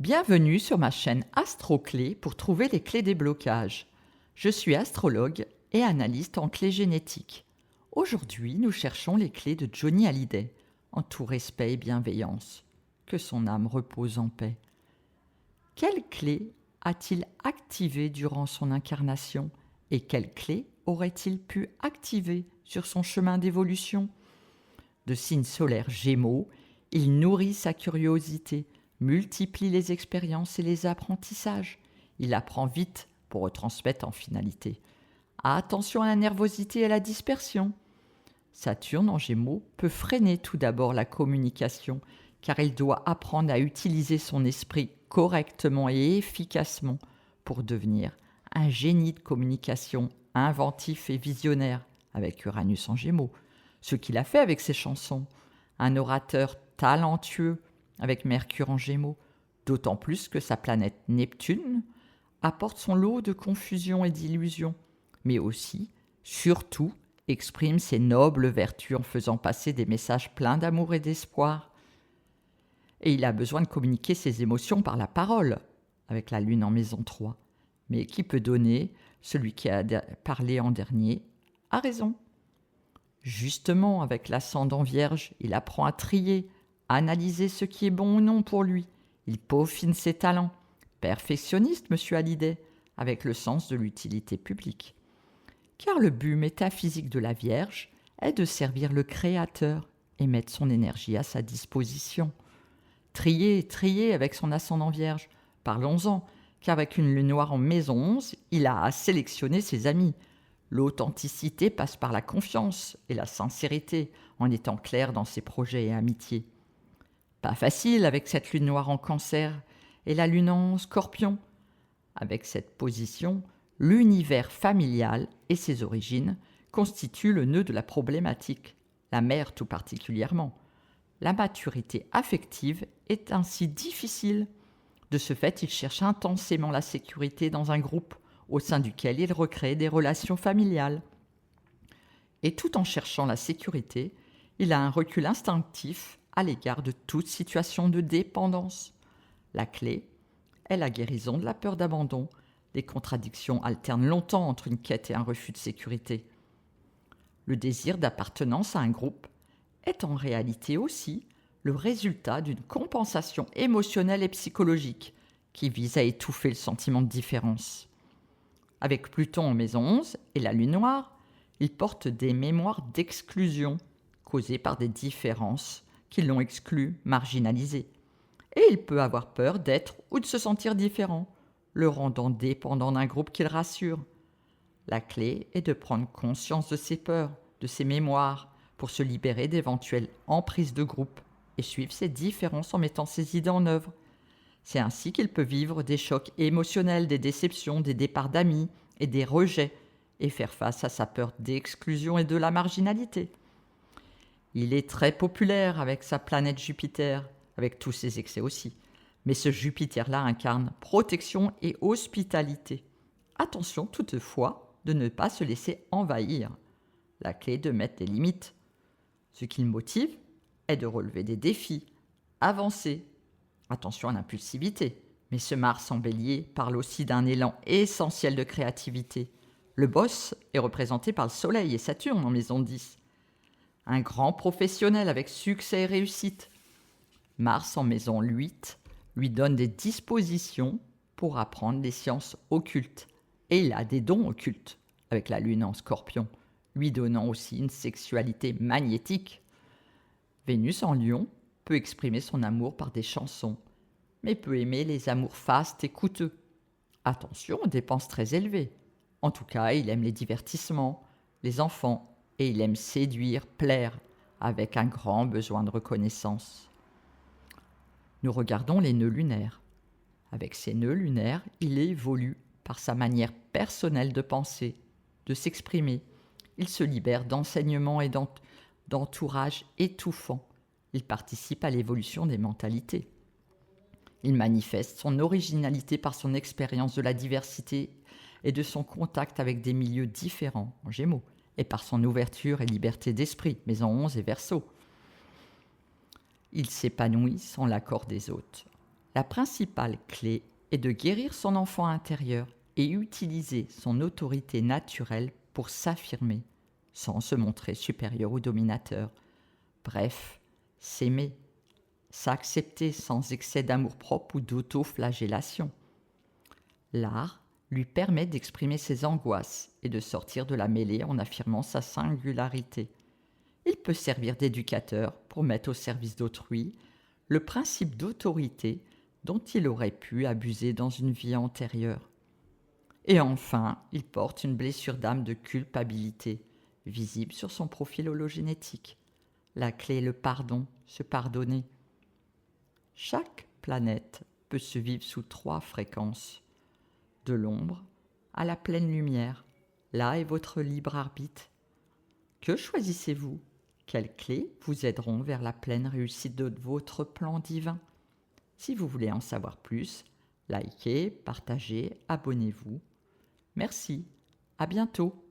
Bienvenue sur ma chaîne AstroClé pour trouver les clés des blocages. Je suis astrologue et analyste en clés génétiques. Aujourd'hui, nous cherchons les clés de Johnny Hallyday, en tout respect et bienveillance. Que son âme repose en paix. Quelles clés a-t-il activées durant son incarnation et quelles clés aurait-il pu activer sur son chemin d'évolution? De signe solaire Gémeaux, il nourrit sa curiosité, multiplie les expériences et les apprentissages. Il apprend vite pour retransmettre en finalité. Attention à la nervosité et à la dispersion. Saturne en Gémeaux peut freiner tout d'abord la communication, car il doit apprendre à utiliser son esprit correctement et efficacement pour devenir un génie de communication inventif et visionnaire avec Uranus en Gémeaux, ce qu'il a fait avec ses chansons. Un orateur talentueux avec Mercure en Gémeaux, d'autant plus que sa planète Neptune apporte son lot de confusion et d'illusions, mais aussi, surtout, exprime ses nobles vertus en faisant passer des messages pleins d'amour et d'espoir. Et il a besoin de communiquer ses émotions par la parole, avec la Lune en maison 3. Mais qui peut donner, celui qui a parlé en dernier, a raison. Justement, avec l'ascendant Vierge, il apprend à trier, à analyser ce qui est bon ou non pour lui. Il peaufine ses talents. Perfectionniste, monsieur Hallyday, avec le sens de l'utilité publique. Car le but métaphysique de la Vierge est de servir le Créateur et mettre son énergie à sa disposition. Trier avec son ascendant Vierge. Parlons-en, qu'avec une lune noire en maison 11, il a à sélectionner ses amis. L'authenticité passe par la confiance et la sincérité, en étant clair dans ses projets et amitiés. Pas facile avec cette lune noire en Cancer et la lune en Scorpion. Avec cette position, l'univers familial et ses origines constituent le nœud de la problématique, la mère tout particulièrement. La maturité affective est ainsi difficile. De ce fait, il cherche intensément la sécurité dans un groupe au sein duquel il recrée des relations familiales. Et tout en cherchant la sécurité, il a un recul instinctif à l'égard de toute situation de dépendance. La clé est la guérison de la peur d'abandon. Les contradictions alternent longtemps entre une quête et un refus de sécurité. Le désir d'appartenance à un groupe est en réalité aussi le résultat d'une compensation émotionnelle et psychologique qui vise à étouffer le sentiment de différence. Avec Pluton en maison 11 et la lune noire, il porte des mémoires d'exclusion causées par des différences qui l'ont exclu, marginalisé. Et il peut avoir peur d'être ou de se sentir différent, le rendant dépendant d'un groupe qu'il rassure. La clé est de prendre conscience de ses peurs, de ses mémoires, pour se libérer d'éventuelles emprises de groupe et suivre ses différences en mettant ses idées en œuvre. C'est ainsi qu'il peut vivre des chocs émotionnels, des déceptions, des départs d'amis et des rejets et faire face à sa peur d'exclusion et de la marginalité. Il est très populaire avec sa planète Jupiter, avec tous ses excès aussi. Mais ce Jupiter-là incarne protection et hospitalité. Attention toutefois de ne pas se laisser envahir. La clé est de mettre des limites. Ce qui le motive est de relever des défis, avancer. Attention à l'impulsivité, mais ce Mars en Bélier parle aussi d'un élan essentiel de créativité. Le boss est représenté par le Soleil et Saturne en maison 10. Un grand professionnel avec succès et réussite. Mars en maison 8 lui donne des dispositions pour apprendre les sciences occultes. Et il a des dons occultes, avec la Lune en Scorpion, lui donnant aussi une sexualité magnétique. Vénus en Lion peut exprimer son amour par des chansons, mais peut aimer les amours fastes et coûteux. Attention aux dépenses très élevées. En tout cas, il aime les divertissements, les enfants, et il aime séduire, plaire, avec un grand besoin de reconnaissance. Nous regardons les nœuds lunaires. Avec ces nœuds lunaires, il évolue par sa manière personnelle de penser, de s'exprimer. Il se libère d'enseignements et d'entourage étouffants. Il participe à l'évolution des mentalités. Il manifeste son originalité par son expérience de la diversité et de son contact avec des milieux différents, en Gémeaux, et par son ouverture et liberté d'esprit, maison 11 et Verseau. Il s'épanouit sans l'accord des autres. La principale clé est de guérir son enfant intérieur et utiliser son autorité naturelle pour s'affirmer, sans se montrer supérieur ou dominateur. Bref, s'aimer, s'accepter sans excès d'amour-propre ou d'auto-flagellation. L'art lui permet d'exprimer ses angoisses et de sortir de la mêlée en affirmant sa singularité. Il peut servir d'éducateur pour mettre au service d'autrui le principe d'autorité dont il aurait pu abuser dans une vie antérieure. Et enfin, il porte une blessure d'âme de culpabilité, visible sur son profil hologénétique. La clé est le pardon, se pardonner. Chaque planète peut se vivre sous 3 fréquences. De l'ombre à la pleine lumière. Là est votre libre arbitre. Que choisissez-vous? Quelles clés vous aideront vers la pleine réussite de votre plan divin? Si vous voulez en savoir plus, likez, partagez, abonnez-vous. Merci, à bientôt.